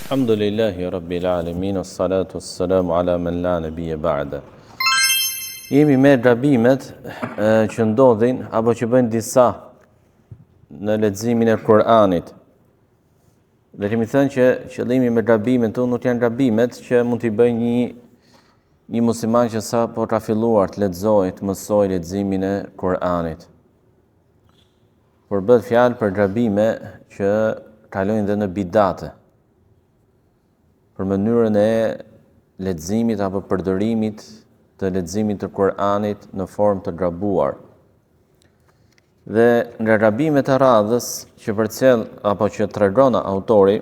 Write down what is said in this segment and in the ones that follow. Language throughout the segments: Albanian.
Alhamdulillahi Rabbil Alamin, as-salatu as-salamu ala man la nabiyya ba'da. Jemi me gabimet që ndodhin apo që bëjnë disa në leximin e Kur'anit. Dhe kemi thënë që qëllimi me gabimet tonë nuk janë gabimet që mund t'i bëjë një musliman që sa po ka filluar të lexojë, të mësojë leximin e Kur'anit. Por bëhet fjalë për gabime që kalojnë dhe në bidate, për mënyrën e leximit apo përdorimit të leximit të Kur'anit në formë të gabuar. Dhe nga gabimet e radhës që përcjell apo që tregon autori,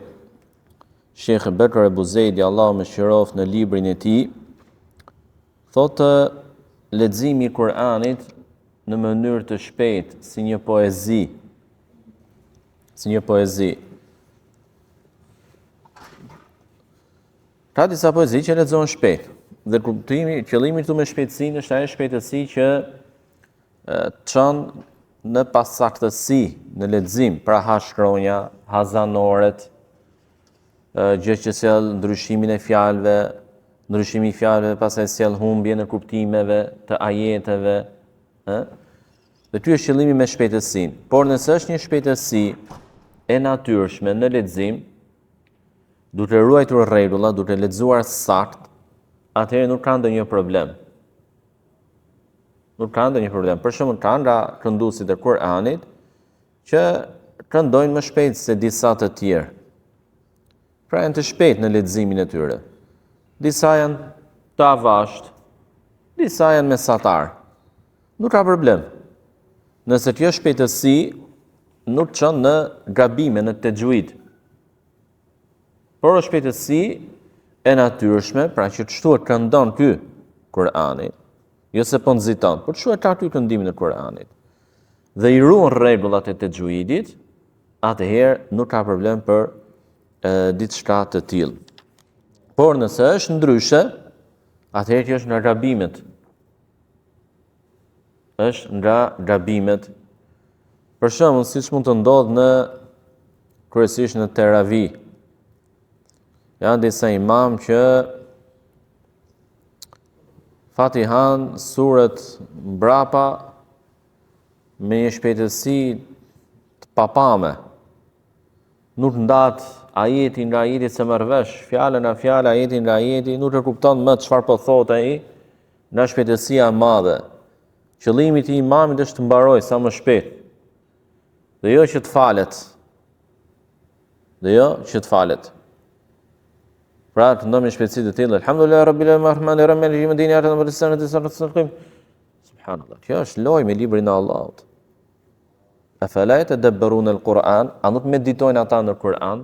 Sheikh Bekr Abu Zeidi, Allahu mëshiroft, në librin e tij, thotë leximi i Kur'anit në mënyrë të shpejtë, si një poezi. Ka disa poezi që lexohen shpejt, dhe qëllimi këtu me shpejtësinë është ajo shpejtësi që çon në pasaktësi në lexim, pra ha shkronja, ha zanoret, gjë që sjell ndryshimin e fjalëve, ndryshimi i fjalëve pastaj sjell humbje në kuptimeve të ajeteve, Dhe ky është qëllimi me shpejtësinë. Por nëse është një shpejtësi e natyrshme në lexim, duke ruajtur rregulla, duke lexuar sakt, atëherë nuk ka ndonjë problem. Për shembull, ka nga kënduesit e Kur'anit që këndojnë më shpejt se disa të tjerë. Pra janë të shpejt në leximin e tyre. Disa janë të avashtë, disa janë mesatar. Nuk ka problem. Nëse kjo shpejtësi nuk çon në gabime, në tajwid. Por është shpejtësi e natyrshme, pra që kështu e këndon ky Kur'ani, jo se po nxiton, por kështu e ka ky këndimin e Kur'anit. Dhe i ruan rregullat e tajwidit, atëherë nuk ka problem për diçka të tillë. Por nëse është ndryshe, atëherë kjo është nga gabimet. Për shembull, siç mund të ndodhë kryesisht në teravi. Janë disa imam që Fatihan surët mbrapa me një shpejtësi të papame. Nuk ndat ajeti nga ajeti se merr vesh, fjalë nga fjala, ajeti nga ajeti, nuk e kupton më çfarë po thotë ai, nga shpejtësia e madhe. Qëllimi i imamit është të mbarojë sa më shpejt. Dhe jo që të falet. Pra të ndonë me shpejtësi të tillë. Alhamdulillah Rabbil Alamin Arrahmanir Rahim Maliki Yawmiddin Iyyaka na'budu wa iyyaka nasta'in. Subhanallah. Kjo është lojë me librin e Allahut. Afala yatadabbaruna al-Quran? A nuk meditojnë ata në Kur'an?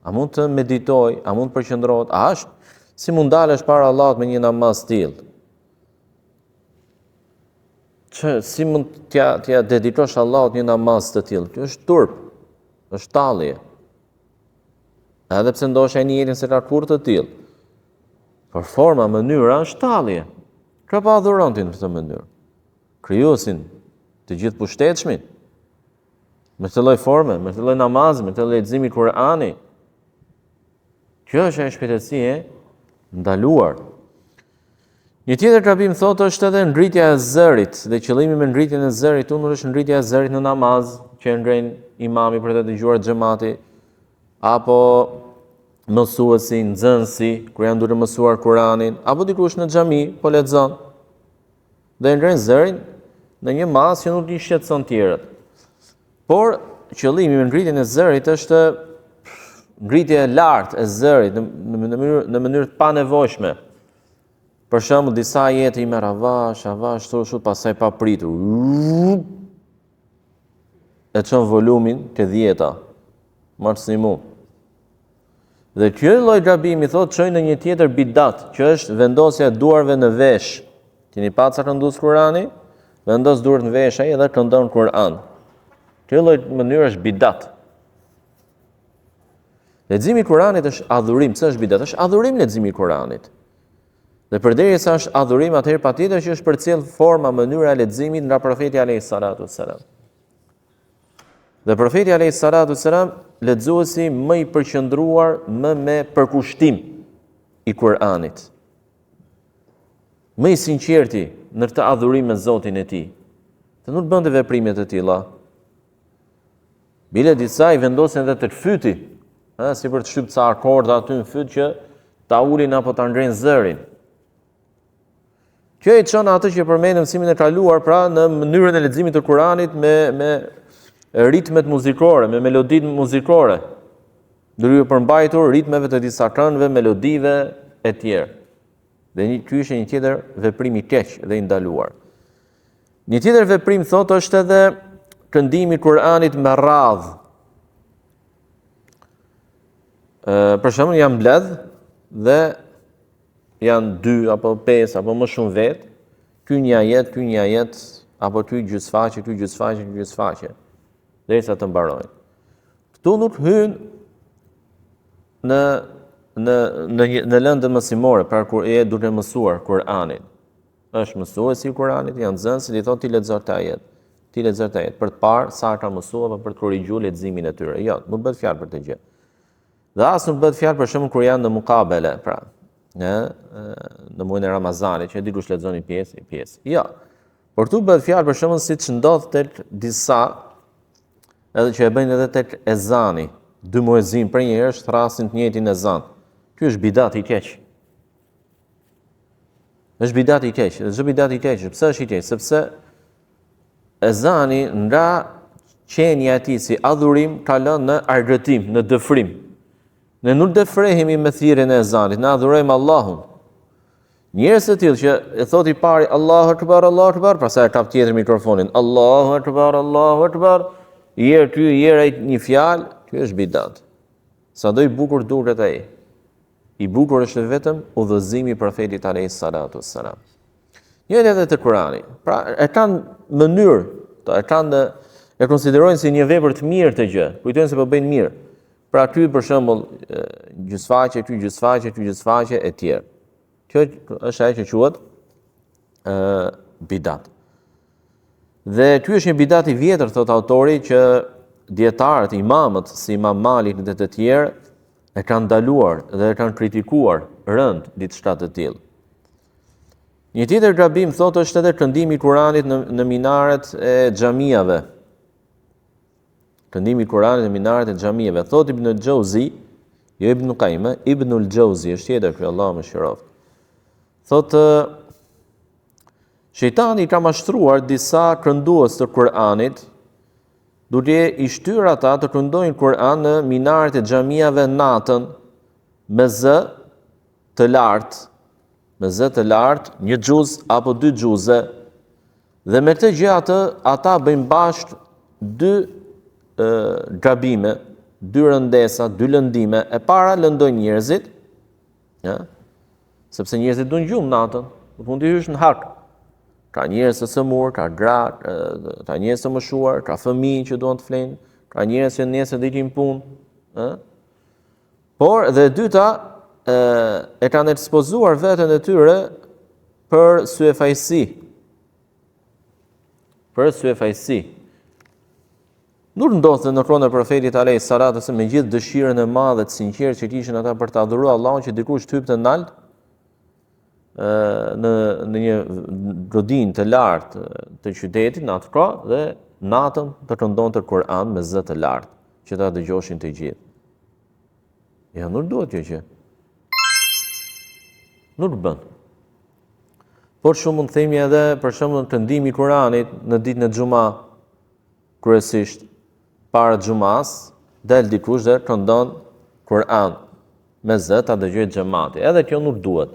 A mund të meditojë, a mund të përqendrohet? A është si mund dalësh para Allahut me një namaz të tillë? Si mund t'ja dedikosh Allahut një namaz të tillë? Kjo është turp, është tallje. Edhe pse ndoshta një jetin se ka kurrë të tillë. Por forma, mënyra është tallje. Ka pa adhuron ti në këtë mënyrë. Krijuesin të gjithë pushtetshmin, me këtë lloj forme, me këtë lloj namazi, me këtë lloj leximi Kur'ani. Kjo është ajo shpejtësi e ndaluar. Një tjetër gabim thotë është edhe ngritja e zërit, dhe qëllimi me ngritjen e zërit nuk është ngritja e zërit në namaz, që ngren imami për të dëgjuar xhamati, apo mësuesi, nxënësi, kur janë duke mësuar Kur'anin, apo dikush në xhami po lexon. Dhe ngren zërin në një masë që nuk i shqetëson tjerët. Por qëllimi me ngritjen e zërit është ngritje e lartë e zërit në mënyrë të panevojshme. Për shembull, disa ajete i merr avash, shut pastaj pa pritur. E çon volumin te 10-a. Maksimum. Dhe kjo lloj gabimi thotë çojnë në një tjetër bidat, që është vendosja e duarve në vesh. Keni pa sa këndus Kur'ani? Vendos duart në vesh ai dhe këndon Kur'an. Kjo lloj mënyrë është bidat. Leximi i Kur'anit është adhurim. Pse është bidat? Është adhurim leximi i Kur'anit. Dhe përderisa është adhurim, atëherë patjetër që është përcjell forma, mënyra e leximit nga profeti alayhis salatu wassalam. Dhe profeti alayhis salatu wassalam lexuesi më i përqendruar më me përkushtim i Kur'anit. Më i sinqerti në këtë adhurim me Zotin e tij. Të nuk bënte veprime të tilla. Bile disa i vendosin edhe të fyti, si për të shtypë ca akorda aty në fyt që ta ulin apo ta ngrenë zërin. Kjo i çon atë që përmendëm mësimin e kaluar, pra në mënyrën e leximit të Kuranit me ritmet muzikore, me meloditë muzikore, ndërhyrë përmbajtur ritmeve të disa këngëve, melodive e tjerë. Dhe ky ishte një tjetër veprim i keq dhe i ndaluar. Një tjetër veprim thotë është edhe këndimi i Kuranit me radhë. Për shembull jam mbledh dhe janë 2 apo 5 apo më shumë vetë, ky një ajet, apo ky gjysfaqe, ky gjysfaqe, derisa të mbarojnë. Ktu nuk hyn në lëndën mësimore, pra kur e duke mësuar Kur'anin. Është mësuesi i Kur'anit, janë nxënësit i thotë ti lexo këtë ajet. Ti lexo këtë ajet për të parë sa ka mësuar apo për të korrigjuar leximin e tyre. Jo, nuk bëhet fjalë për të gjë. Dhe as nuk bëhet fjalë për shembull kur janë në muqabele, pra, në muajin e Ramazanit, që dikush lexon një pjesë. Jo. Por tu bëhet fjalë për shembull siç ndodh tek disa, edhe që e bëjnë edhe tek ezani. 2 muezin për një herë thrasin të njëjtin ezan. Ky është bidat i keq. Është bidat i keq. Pse është i keq? Sepse ezani nga qenia e tij si adhurim ka lënë në argëtim, në dëfrim. Ne nuk dëfrehemi me thirrjen e ezanit, ne adhurojmë Allahun. Njerëz të tillë që e thot i pari Allahu Akbar, pastaj e kap tjetër mikrofonin, Allahu Akbar, i erë ty, i erë një fjalë, ky është bidat. Sado i bukur duket ai. I bukur është vetëm udhëzimi i profetit alayhis salatu wassalam. Njëri edhe te Kurani. Pra e kanë mënyrë, e konsiderojnë si një vepër të mirë të gjë. Kujtojnë se po bëjnë mirë. Pra ky për shembull gjysfaqe e tjerë. Kjo është ajo që quhet bidat. Dhe ky është një bidat i vjetër, thot autori, që dietarët, imamët si Imam Malik dhe të tjerë e kanë ndaluar dhe e kanë kritikuar rënd diçka të tillë. Një tjetër gabim thotë është edhe këndimi i Kuranit në minaret e xhamiave. Këndimi i Kuranit në minaret e xhamiave. Thotë Ibn al-Jauzi, jo Ibn Qayyim, Ibn al-Jauzi është tjetër ky, Allahu më shëroft. Thotë shejtani ka mashtruar disa këndues të Kuranit, duke i shtyr ata të këndojnë Kur'an në minaret e xhamiave natën me zë të lartë, një xhuz apo 2 xhuze. Dhe me këtë gjë ata bëjnë bashkë 2 gabime, 2 rëndesa, 2 lëndime. E para lëndojnë njerëzit, sepse njerëzit duan gjumë natën, mund të hysh në hak. Ka njerëz të sëmur, ka gra, ka njerëz të moshuar, ka fëmijë që duan të flenë, ka njerëz që nesër do ikin punë, Por dhe e dyta e kanë ekspozuar veten e tyre për syefajsi. Nuk ndodhte në kohën e profetit alayhis salatu se me gjithë dëshirën e madhe të sinqertë që kishin ata për të adhuruar Allahun, që dikush hypte nalt në një godinë të lartë të qytetit në atë kohë dhe natën të këndonte Kur'an me zë të lartë që ta dëgjoshin të gjithë. Ja, nuk duhet kjo që. Nuk bën. Por shumë mund të themi edhe për shembull këndimi i Kuranit në ditën e xumë, kryesisht para xumas, del dikush dhe këndon Kur'an me zë ta dëgjojë xhamati. Edhe kjo nuk duhet.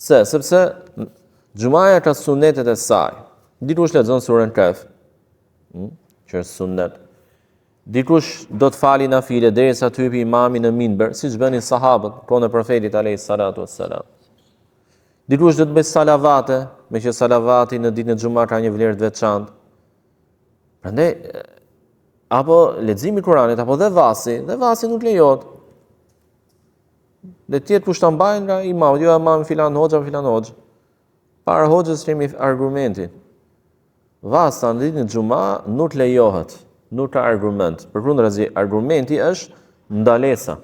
Sepse xumaja ka sunetet e saj. Dikush lexon surën Kaf, që është sunet. Dikush do të fali nafile derisa të hypi imami në minber, siç bënin sahabët kohën e profetit alayhis salatu wassalam. Dikush do të bëj salavate, meqë salavati në ditën e xumat ka një vlerë të veçantë. Prandaj apo leximi i Kuranit apo dhe vasi nuk lejohet. Dhe tjetë kush ta mbajnë nga imam, jo imam filan hoxha. Para hoxhës kemi argumentin. Vasta në ditën e xumat nuk lejohet. nuk ka argument. Përkundrazi, argumenti është ndalesa.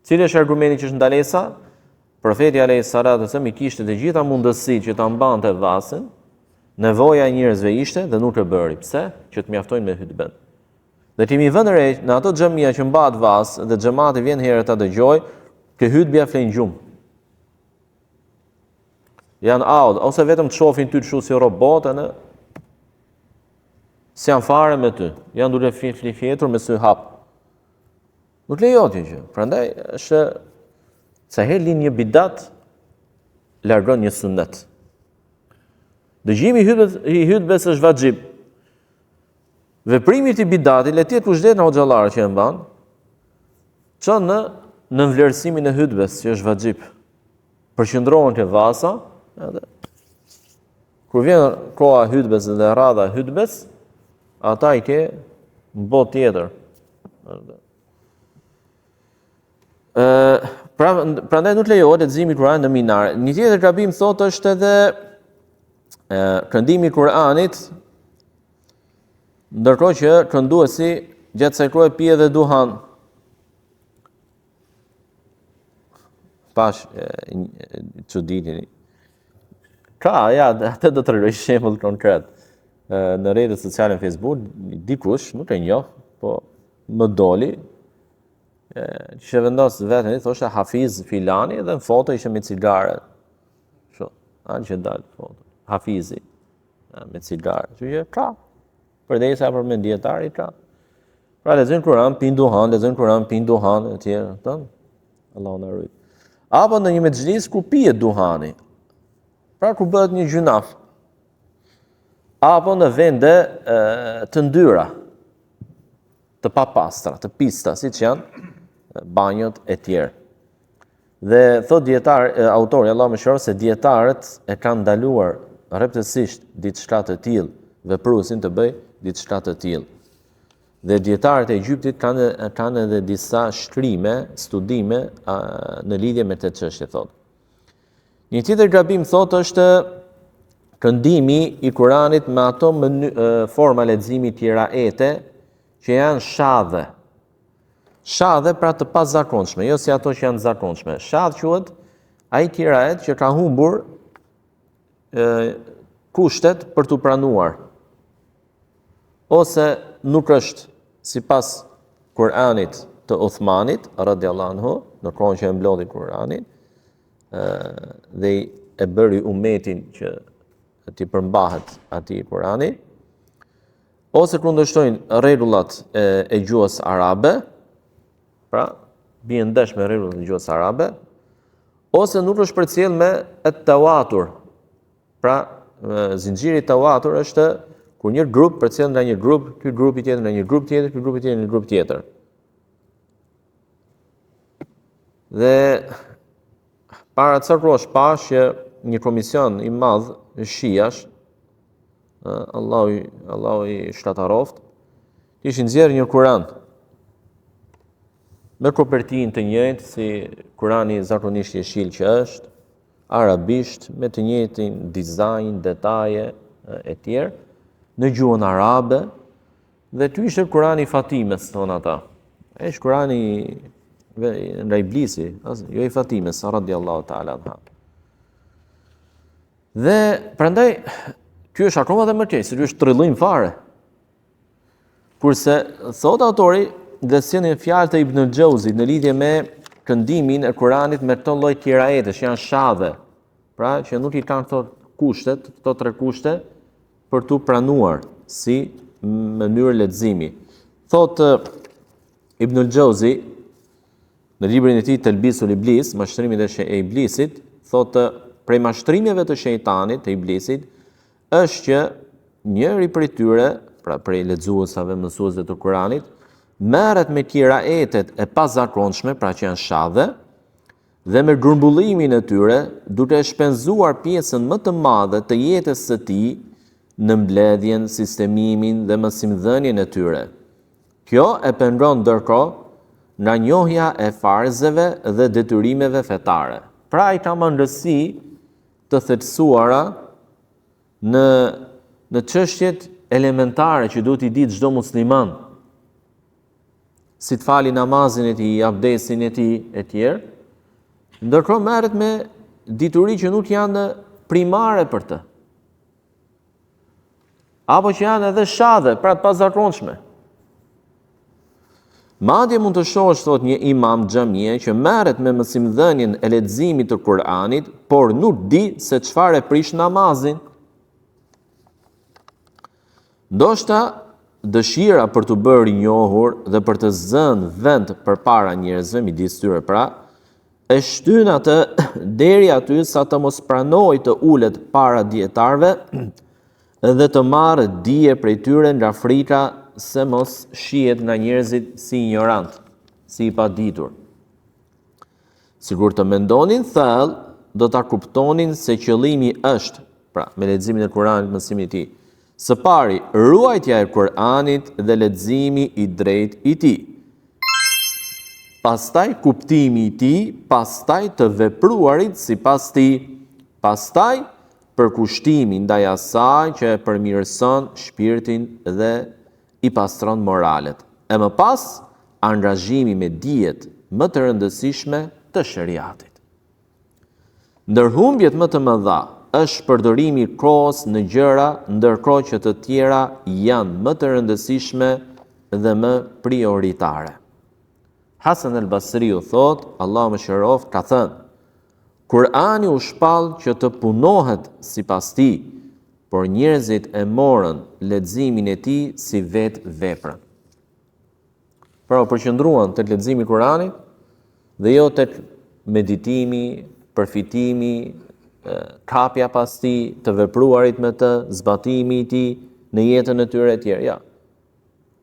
Cili është argumenti që është ndalesa? Profeti alayhis salatu wasallam I kishte të gjitha mundësitë që ta mbante vasin, nevoja e njerëzve ishte dhe nuk e bëri. Pse? Që të mjaftojnë me hutben. Dhe ti mi vënë re në ato xhamia që mbahet vas dhe xhamati vjen herë ta dëgjoj, që hutbja flen gjumë. Janë aud, ose vetëm të shohin ty të shu si robota në si janë fare me ty. Janë duke fjetur me sy hap. Nuk lejohet kjo gjë. Prandaj është sa herë lind një bidat, largon një sunnet. Dëgjimi I hutbes është vajxhib. Veprimi I bidatit le të jetë kushtet në hoxhallarë që e mban, çon në vlerësimin e hutbes që është vajxhib. Përqendrohen te vasa, edhe kur vjen koha e hutbes dhe radha e hutbes, ata I ke në botë tjetër. Prandaj nuk lejohet leximi I Kuranit në minare. Një tjetër gabim thotë është edhe këndimi I Kuranit, ndërkohë që kënduesi gjatë kësaj kohe pije dhe duhan. Pash çuditin. Atë do të rroj shembull konkret. Në rrjetet sociale në Facebook, dikush, nuk e njoh, po më doli që vendos veten I thoshte Hafiz filani dhe në foto ishte me cigare. Kështu, anë që dal foto. Hafizi me cigare. Që ka. Përderisa për me dietari ka. Pra lexojnë Kur'an, pin duhan, etj. Allahu na ruaj. Apo në një mexhlis ku pihet duhani. Pra ku bëhet një gjunaf. Apo në vende të ndyra, të papastra, të pista, siç janë banjot e tjerë. Dhe thot dietar, autori Allah më shëro se dietarët e kanë ndaluar rreptësisht diçka të tillë, vepruesin të bëj diçka të tillë. Dhe dietarët e Egjiptit kanë edhe disa shkrime, studime në lidhje me këtë çështje thotë. Një tjetër gabim thotë është këndimi I Kuranit me ato forma leximi qiraete që janë shadhe. Shadhe pra të pazakonshme, jo si ato që janë zakonshme. Shadh quhet ai qiraet që ka humbur kushtet për t'u pranuar. Ose nuk është sipas Kuranit të Uthmanit radhiyallahu anhu, në kohën që e mblodhi Kuranin, dhe e bëri umetin që ti përmbahet atij Kurani, ose kundërshtojnë rregullat e gjuhës arabe, pra bien ndesh me rregullat e gjuhës arabe, ose nuk është përcjell me at-tawatur. Pra zinxhiri tawatur është kur një grup përcjell nga një grup, ky grupi tjetër nga një grup tjetër, ky grupi tjetër nga një grup tjetër. Dhe para ca kohësh pash që një komision I madh shiash, Allahu I shtataroft, kishin nxjerrë një Kur'an me kopertinë të njëjtë si Kurani zakonisht I jeshil që është, arabisht me të njëjtin dizajn, detaje e tjerë, në gjuhën arabe, dhe ky ishte Kurani I Fatimes, thonë ata. Është Kurani nga Iblisi, jo I Fatimes radhiyallahu ta'ala anha. Dhe prandaj ky është akoma dhe më keq, se ky është trillim fare. Kurse thot autori dhe sjellin fjalët e Ibn al-Jauzi në lidhje me këndimin e Kuranit me këto lloj qiraete që janë shadhe, pra që nuk I kanë këto kushtet, këto tre kushte për t'u pranuar si mënyrë leximi. Thot Ibn al-Jauzi në librin e tij Talbisul Iblis, mashtrimit e Iblisit, thotë prej mashtrimeve të shejtanit, të Iblisit, është që njëri prej tyre, pra prej lexuesave, mësuesve të Kuranit, merret me qiraetet e pazakonshme, pra që janë shadhe, dhe me grumbullimin e tyre, duke shpenzuar pjesën më të madhe të jetës së tij në mbledhjen, sistemimin dhe mësimdhënien e tyre. Kjo e pengon ndërkohë nga njohja e farzeve dhe detyrimeve fetare. Pra I ka mangësi të thelbësuara në çështjet elementare që duhet i ditë çdo musliman, si të fali namazin e tij, abdesin e tij e tjerë, ndërkohë merret me dituri që nuk janë primare për të. Apo që janë edhe shadhe, pra të pazakonshme. Madje mund të shohësh, thot një imam xhamie, që merret me mësimdhënien e leximit të Kur'anit, por nuk di se çfarë prish namazin. Ndoshta dëshira për të bërë i njohur dhe për të zënë vend përpara njerëzve midis tyre pra, e shtyn atë deri aty sa të mos pranojë të ulet para dietarëve dhe të marrë dije prej tyre nga frika se mos shihet nga njerëzit si ignorant, si i paditur. Sigur të mendonin thellë, do ta kuptonin se qëllimi është, pra me leximin e Kuranit, mësimin e tij, së pari, ruajtja e Kur'anit dhe leximi i drejtë i tij. Pastaj kuptimi i tij, pastaj të vepruarit sipas tij, pastaj përkushtimi ndaj asaj që e përmirëson shpirtin dhe i pastron moralet. E më pas, angazhimi me dijet më të rëndësishme të shariatit. Ndërhumbjet më të mëdha është përdorimi i kohës në gjëra, ndërkohë që të tjera janë më të rëndësishme dhe më prioritare. Hasan al-Basriu thot, Allahu mëshiroft, ka thënë: Kur'ani u shpall që të punohet sipas tij, por njerëzit e morën leximin e tij si vetë veprën. Pra u përqendruan tek leximi i Kur'anit dhe jo tek meditimi, përfitimi, kapja pas tij, të vepruarit me të, zbatimi i tij në jetën e tyre e tjerë. Ja.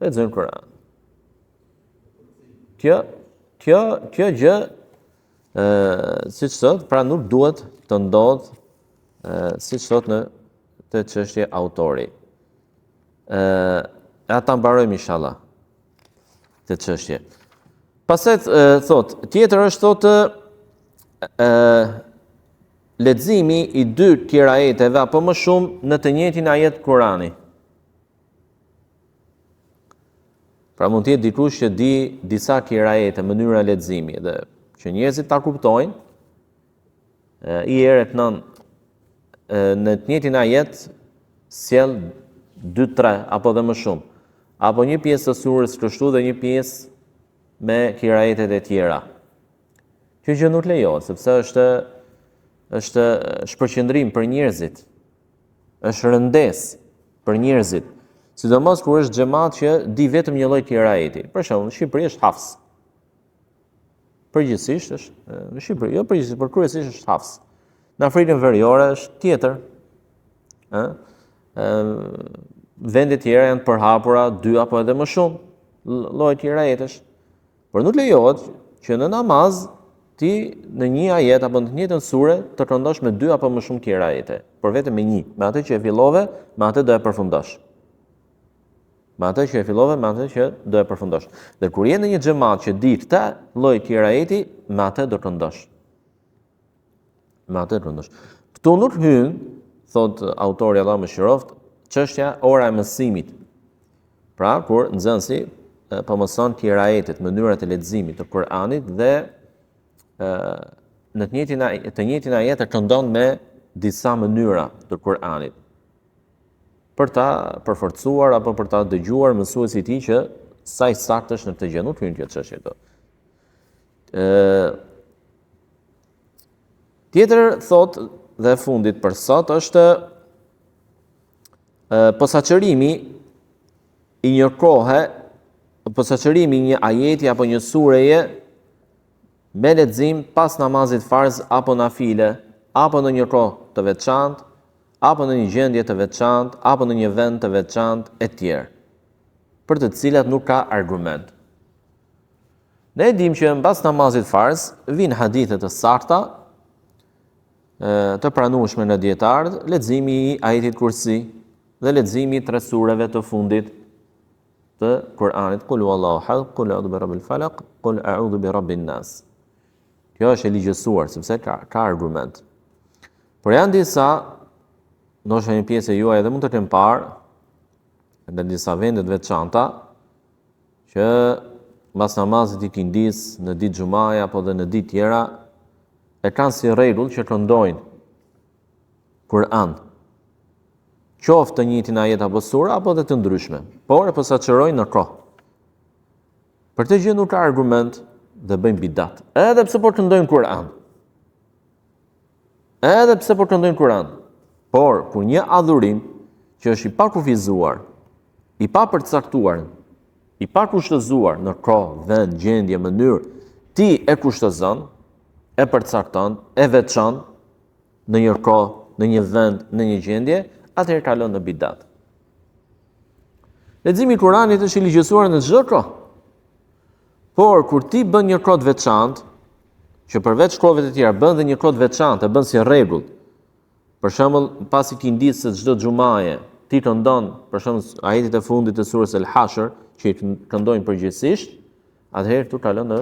Lexojnë Kur'an. Kjo gjë siç thot, pra nuk duhet të ndodhë siç thot në të çështje autori. Ata mbarojmë inshallah të çështje. Pastaj thot, tjetër është thot leximi i dy tjera ajeteve apo më shumë në të njëjtin ajet Kurani. Pra mund të jetë dikush që di disa tjera ajete, mënyra e leximit dhe që njerëzit ta kuptojnë, i erët në të njëjtin ajet sjell 2-3 apo dhe më shumë, apo një pjesë të surës kështu dhe një pjesë me kirajetet e tjera. Kjo gjë nuk lejohet, sepse është shpërqendrim për njerëzit, është rëndes për njerëzit, sidomos kur është xhamat që di vetëm një lloj kirajeti. Për shembull, në Shqipëri është hafs. Përgjithsisht është në Shqipëri, jo përgjithsisht, por kryesisht është hafs. Në Afrikën Veriore është tjetër. Vendet tjera janë përhapura 2 apo edhe më shumë lloj kirajetesh. Por nuk lejohet që në namaz ti në një ajet apo në të njëjtën sure të këndosh me 2 apo më shumë kirajete, por vetëm me një, me atë që e fillove, me atë do e përfundosh. Me atë që e fillove, me atë që do e përfundosh. Dhe kur je në një xhamat që di këtë lloj kirajeti, me atë do këndosh. Me atë do këndosh. Këtu nuk hyn, thot autori Allahu mëshiroft, çështja ora e mësimit. Pra, kur nxënësi po mëson kirajetet, mënyrat e leximit të Kur'anit dhe në të njëjtin ajet e këndon me disa mënyra të Kur'anit, për ta përforcuar apo për ta dëgjuar mësuesit i tij që sa i saktë është në këtë gjë, nuk hyn kjo çështje këtu. Tjetër thot dhe fundit për sot është posaçërimi i një kohe, posaçërimi i një ajeti apo një sureje me lexim pas namazit farz apo nafile, apo në një kohë të veçantë, apo në një gjendje të veçantë, apo në një vend të veçantë e tjerë, për të cilat nuk ka argument. Ne e dim që mbas namazit farz vijnë hadithe të sakta, të pranueshme në dietarët, leximi i ajetit Kursi dhe leximi i 3 sureve të fundit të Kur'anit, Qul huwallahu ahad, Qul a'udhu birabbil falaq, Qul a'udhu birabbin nas. Kjo është e ligjësuar sepse ka argument. Por janë disa, ndoshta një pjesë e juaj edhe mund të kenë parë, në disa vende të veçanta që mbas namazit i kindis në ditë xumaja apo dhe në ditë tjera e kanë si rregull që këndojnë Kur'an. Qoftë të njëjtin ajet apo sura apo dhe të ndryshme, por e posaçërojnë në kohë. Për të gjë nuk ka argument dhe bëjnë bidat. Edhe pse po këndojnë Kur'an. Edhe pse po këndojnë Kur'an. Por kur një adhurim që është i pakufizuar, i papërcaktuar, i pakushtëzuar në kohë, vend, gjendje, mënyrë, ti e kushtëzon, e përcakton, e veçon në një kohë, në një vend, në një gjendje, atëherë kalon në bidat. Leximi i Kuranit është i ligjësuar në çdo kohë. Por kur ti bën një kohë të veçantë, që përveç kohëve të tjera bën dhe një kohë të veçantë, e bën si rregull. Për shembull, pasi kindis së çdo xumaje, ti këndon, për shembull, ajetit e fundit të surës El-Hashr, që i këndojnë përgjithsisht, atëherë tu kalon në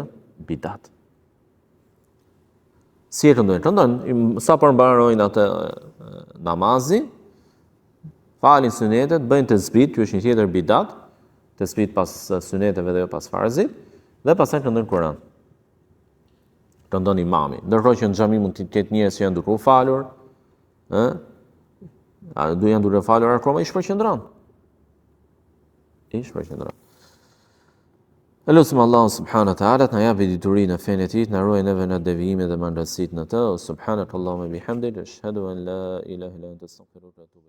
bidat. Si e këndojnë? Këndojnë, sa për mbarojnë atë namazi, falin sunetet, bëjnë tesbih, kjo është një tjetër bidat, tesbih pas suneteve dhe pas farzit, dhe pastaj këndojnë Kur'an. Këndon imami. Ndërkohë që në xhami mund të ketë njerëz që janë duke u falur, do janë duke falur akoma i shpërqendron. Elusim Allahu subhanahu wa ta'ala të na japë diturinë në fenë e tij, të na ruajë neve nga devijimi dhe mandrasit në të. Subhanakallahumma bihamdik, ashhadu an la ilaha illa anta astaghfiruka wa atubu